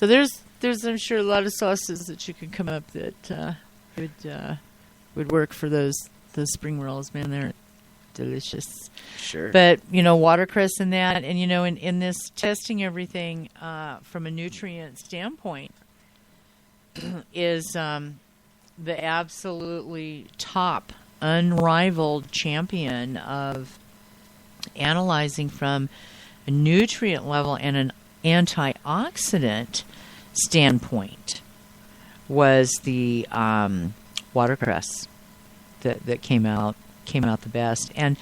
So there's I'm sure a lot of sauces that you could come up that would work for those spring rolls. Man, they're delicious. Sure. But watercress and that, and in this testing everything from a nutrient standpoint is the absolutely top, unrivaled champion of analyzing from a nutrient level and an antioxidant standpoint was the watercress that came out the best. And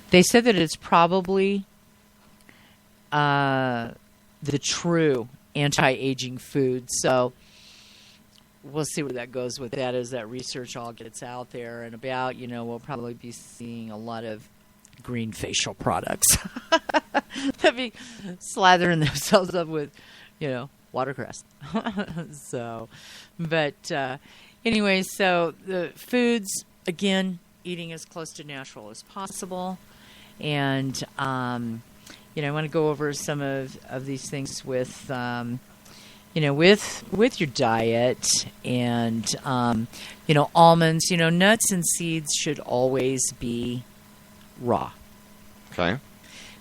they said that it's probably the true anti-aging food. So we'll see where that goes with that as that research all gets out there and about. We'll probably be seeing a lot of green facial products. They'll be slathering themselves up with, watercress. Anyway, so the foods, again, eating as close to natural as possible. And, I want to go over some of these things with, with your diet and, almonds, nuts and seeds should always be raw. Okay.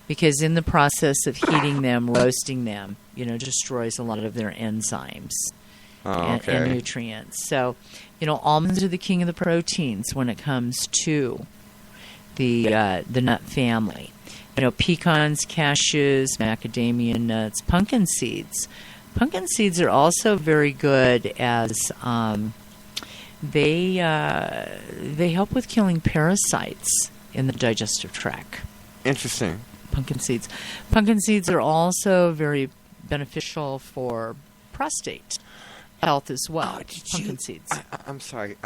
Because in the process of heating them, roasting them, destroys a lot of their enzymes and nutrients. So, almonds are the king of the proteins when it comes to the nut family. Pecans, cashews, macadamia nuts, pumpkin seeds. Pumpkin seeds are also very good as they help with killing parasites in the digestive tract. Interesting. Pumpkin seeds. Pumpkin seeds are also very beneficial for prostate health as well. Pumpkin seeds. I'm sorry.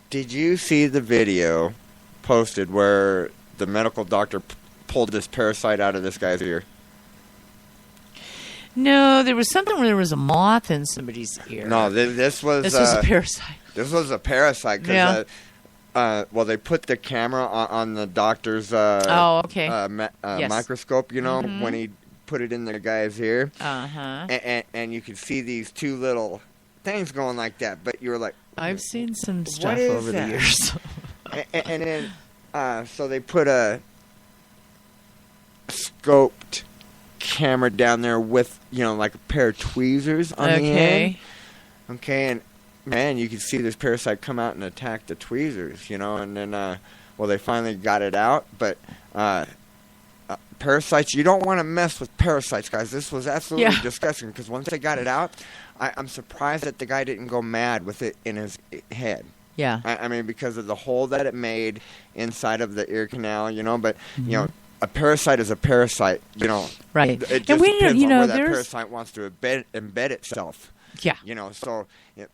Did you see the video posted where the medical doctor pulled this parasite out of this guy's ear? No, there was something where there was a moth in somebody's ear. No, this was a parasite. This was a parasite because they put the camera on the doctor's microscope, when he put it in the guy's ear. And you could see these two little things going like that, but you were like, I've seen some stuff over the years. and then so they put a scoped camera down there with, like a pair of tweezers on the end. Okay, and man, you could see this parasite come out and attack the tweezers, and then, they finally got it out, but parasites, you don't want to mess with parasites, guys. This was absolutely disgusting, because once they got it out, I'm surprised that the guy didn't go mad with it in his head. Yeah. I mean, because of the hole that it made inside of the ear canal, but, a parasite is a parasite, Right. It just depends on where that parasite wants to embed itself. Yeah. So... it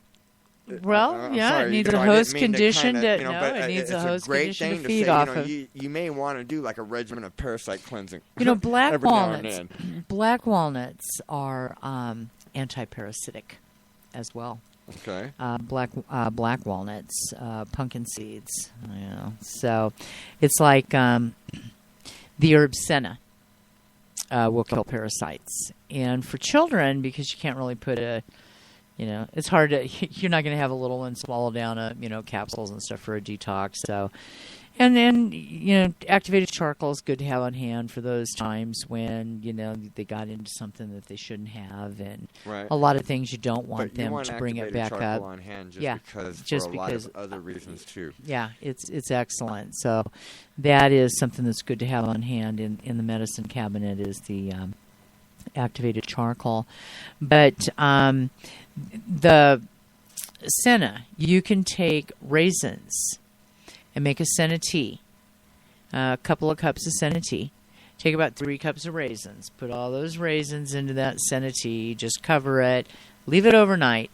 needs a host condition it needs a host condition to feed off of. You may want to do like a regimen of parasite cleansing. Black walnuts are anti-parasitic as well. Okay. Black walnuts, pumpkin seeds. So it's like the herb senna will kill parasites, and for children, because you can't really put it's hard to. You're not going to have a little one swallow down capsules and stuff for a detox. So, and then activated charcoal is good to have on hand for those times when they got into something that they shouldn't have, and a lot of things you don't want them to bring it back up. On hand because a lot of other reasons too. Yeah, it's excellent. So that is something that's good to have on hand in the medicine cabinet is the activated charcoal, but the senna, you can take raisins and make a senna tea, a couple of cups of senna tea. Take about 3 cups of raisins, put all those raisins into that senna tea, just cover it, leave it overnight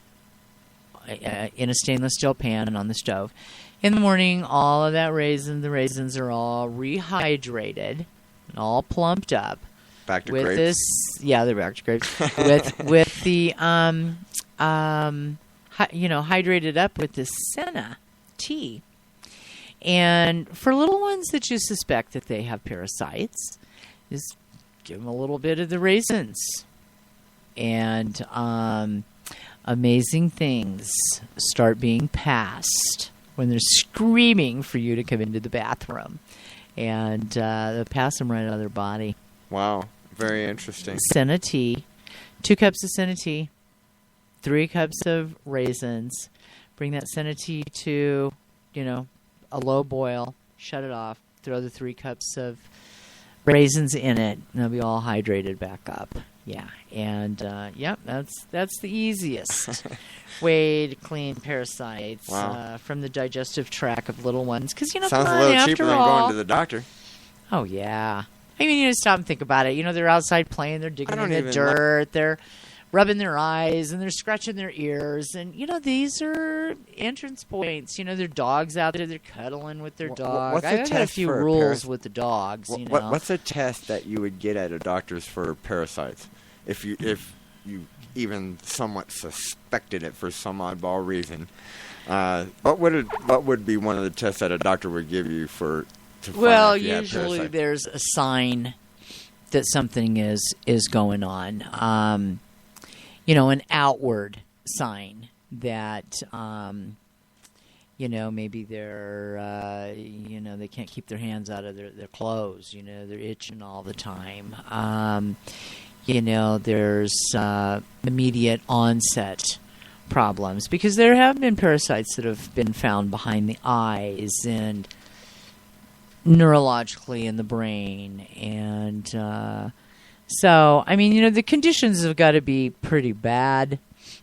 in a stainless steel pan and on the stove. In the morning, all of that the raisins are all rehydrated and all plumped up. Back to with grapes? They're back to grapes. with the hydrated up with this senna tea. And for little ones that you suspect that they have parasites, just give them a little bit of the raisins and amazing things start being passed when they're screaming for you to come into the bathroom, and they'll pass them right out of their body. Wow, very interesting. Senna tea, 2 cups of senna tea, 3 cups of raisins. Bring that senna tea to, a low boil. Shut it off. Throw the 3 cups of raisins in it, and they'll be all hydrated back up. Yeah, and that's the easiest way to clean parasites from the digestive tract of little ones. Because sounds a little cheaper than going to the doctor. Oh yeah, I mean, you stop and think about it. They're outside playing, they're digging in the dirt, they're rubbing their eyes, and they're scratching their ears, and these are entrance points. Their dogs out there, they're cuddling with their dog. I've got a few rules with the dogs. What's a test that you would get at a doctor's for parasites, if you even somewhat suspected it for some oddball reason? What would be one of the tests that a doctor would give you to find out if you had usually parasites? There's a sign that something is going on. An outward sign that, maybe they're, they can't keep their hands out of their clothes. They're itching all the time. There's immediate onset problems, because there have been parasites that have been found behind the eyes and neurologically in the brain. And so, the conditions have got to be pretty bad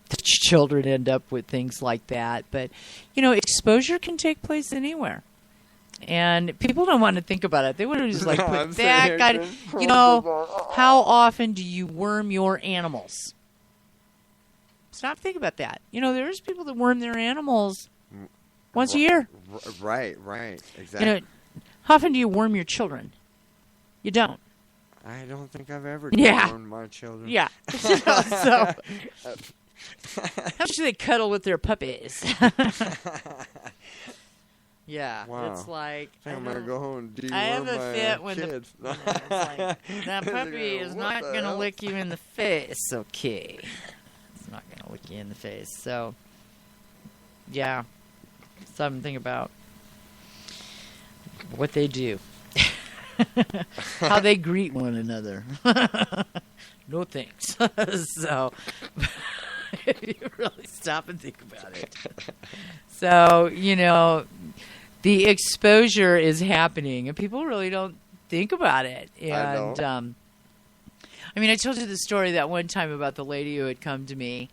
that children end up with things like that. But, exposure can take place anywhere. And people don't want to think about it. They want to just put that kind of, how often do you worm your animals? Stop thinking about that. There's people that worm their animals once a year. Right, exactly. How often do you worm your children? You don't. I don't think I've ever wormed my children. Yeah. So, how much do they cuddle with their puppies? Yeah, wow. It's like I think I'm gonna go home and deworm I have a fit when kids. it's like, that puppy is not gonna lick you in the face. Okay, it's not gonna lick you in the face. So, yeah, something about what they do, how they greet one another. No thanks. So, if you really stop and think about it. So, the exposure is happening, and people really don't think about it. And I told you the story that one time about the lady who had come to me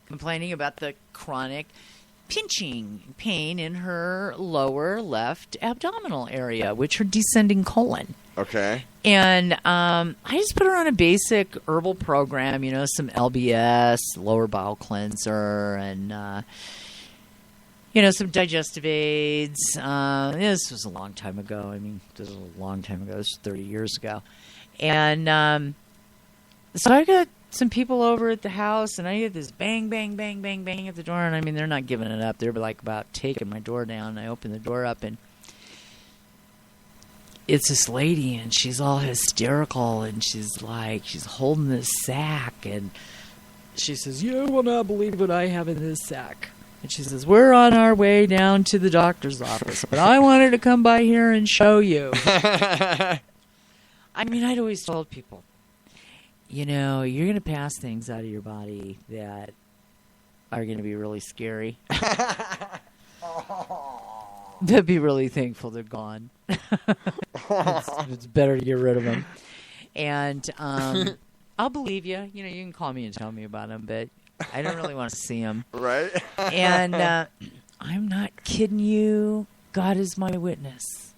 complaining about the chronic pinching pain in her lower left abdominal area, which her descending colon. Okay. And I just put her on a basic herbal program, some LBS, lower bowel cleanser, and some digestive aids. This was a long time ago. This was a long time ago. This was 30 years ago. And so I got some people over at the house, and I get this bang, bang, bang, bang, bang at the door. And they're not giving it up. They're about taking my door down. And I open the door up, and it's this lady, and she's all hysterical, and she's holding this sack, and she says, "You will not believe what I have in this sack." And she says, "We're on our way down to the doctor's office, but I wanted to come by here and show you." I'd always told people, you're going to pass things out of your body that are going to be really scary. They'll be really thankful they're gone. It's better to get rid of them. And I'll believe you. You can call me and tell me about them, but I don't really want to see them. Right. And I'm not kidding you. God is my witness.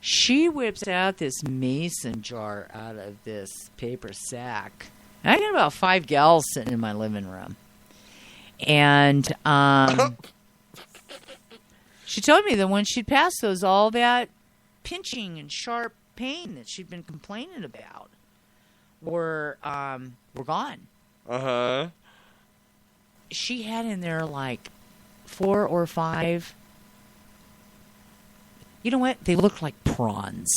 She whips out this mason jar out of this paper sack. And I got about 5 gals sitting in my living room. And she told me that when she'd passed those, all that pinching and sharp pain that she'd been complaining about were gone. Uh-huh. She had in there 4 or 5. You know what? They looked like prawns.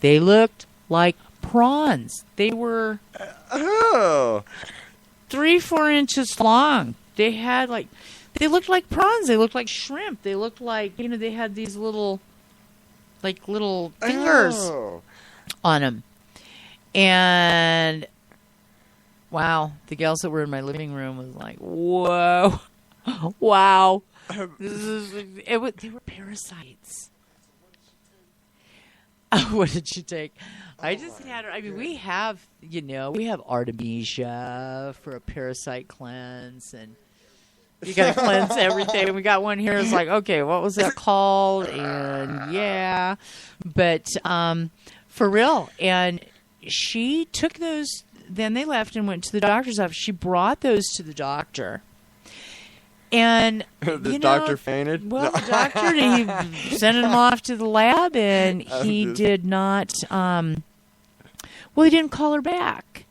They looked like prawns. They were Oh. 3-4 inches long. They had they looked like prawns. They looked like shrimp. They looked like, they had these little fingers on them. And wow, the gals that were in my living room was like, whoa, wow. They were parasites. What did she take? I just had her. I mean, we have Artemisia for a parasite cleanse, and you got to cleanse everything. We got one here. It's like, okay, what was that called? And yeah, but for real. And she took those. Then they left and went to the doctor's office. She brought those to the doctor. And the doctor fainted? Well, the doctor, he sent him off to the lab, and he did not, he didn't call her back.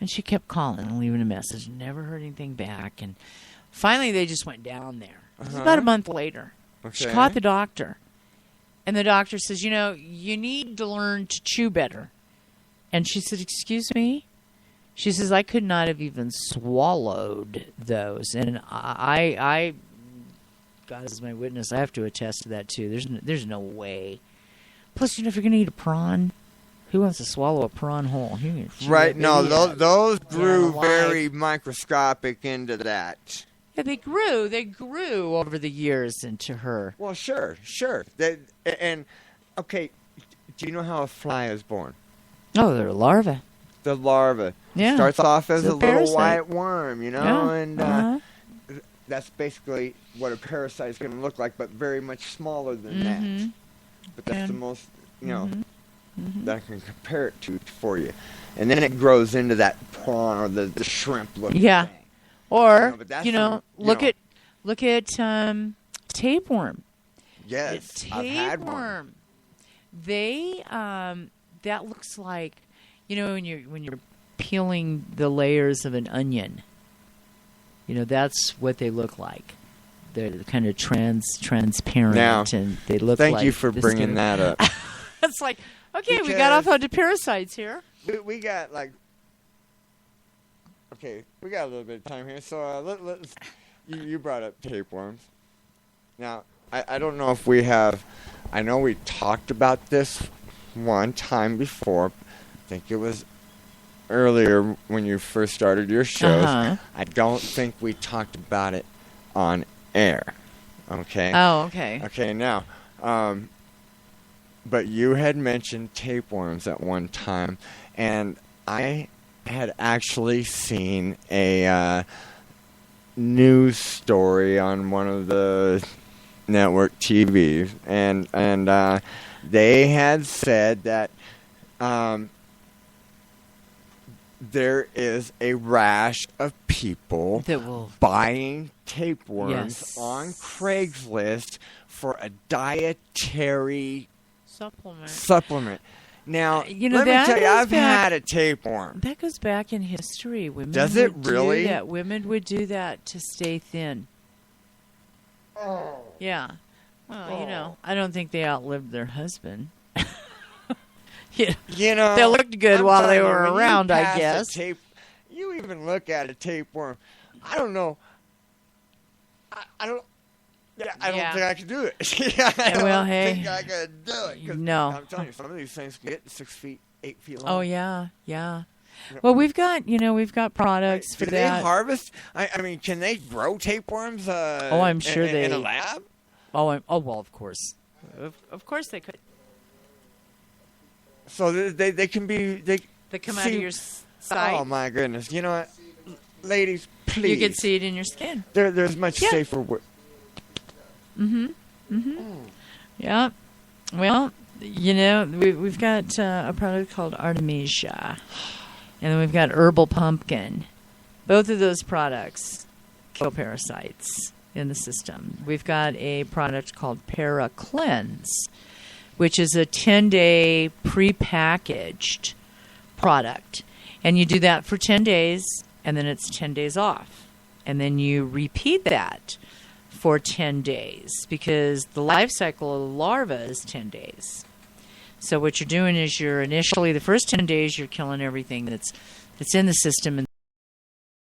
And she kept calling and leaving a message. Never heard anything back. And finally, they just went down there. It was about a month later. Okay. She caught the doctor. And the doctor says, you need to learn to chew better. And she said, excuse me? She says, I could not have even swallowed those. And I God is my witness, I have to attest to that, too. There's no way. Plus, if you're going to eat a prawn, who wants to swallow a prawn whole? Right. No, those grew very microscopic into that. Yeah, they grew over the years into her. Well, sure. Okay, do you know how a fly is born? Oh, they're a larva. The larva starts off as a little white worm, and that's basically what a parasite is going to look like, but very much smaller than that. But that's the most, that I can compare it to for you. And then it grows into that prawn or the shrimp looking thing. Or, look at tapeworm. Yes, I've had one. They, that looks like, when you're peeling the layers of an onion, that's what they look like. They're kind of transparent, now, and they look thank like... you for bringing that up. It's like, okay, we got off onto parasites here. We got, we got a little bit of time here, so let's... You brought up tapeworms. Now, I don't know if we have... I know we talked about this one time before. I think it was earlier when you first started your shows. I don't think we talked about it on air. Okay? Oh, okay. Okay, now, but you had mentioned tapeworms at one time, and I had actually seen a news story on one of the network TVs, and they had said that there is a rash of people buying tapeworms on Craigslist for a dietary supplement. Now, let me tell you, I've had a tapeworm. That goes back in history. Does it really? Women would do that to stay thin. Oh. Yeah. Well, I don't think they outlived their husband. They looked good while they were around, I guess. You even look at a tapeworm. I don't know. I don't think I can do it. I don't think I can do it. No. I'm telling you, some of these things can get 6 feet, 8 feet long. Oh, yeah. Well, we've got products for that. Do they harvest? I mean, can they grow tapeworms? I'm sure in a lab. Well, of course. Of course they could. So they can be they come out of your sight. Oh my goodness! You know what, ladies, please. You can see it in your skin. There's much safer. Yeah. Well, we've got a product called Artemisia, and then we've got herbal pumpkin. Both of those products kill parasites in the system. We've got a product called Para Cleanse, which is a 10-day prepackaged product. And you do that for 10 days, and then it's 10 days off. And then you repeat that for 10 days, because the life cycle of the larva is 10 days. So what you're doing is the first 10 days, you're killing everything that's in the system, and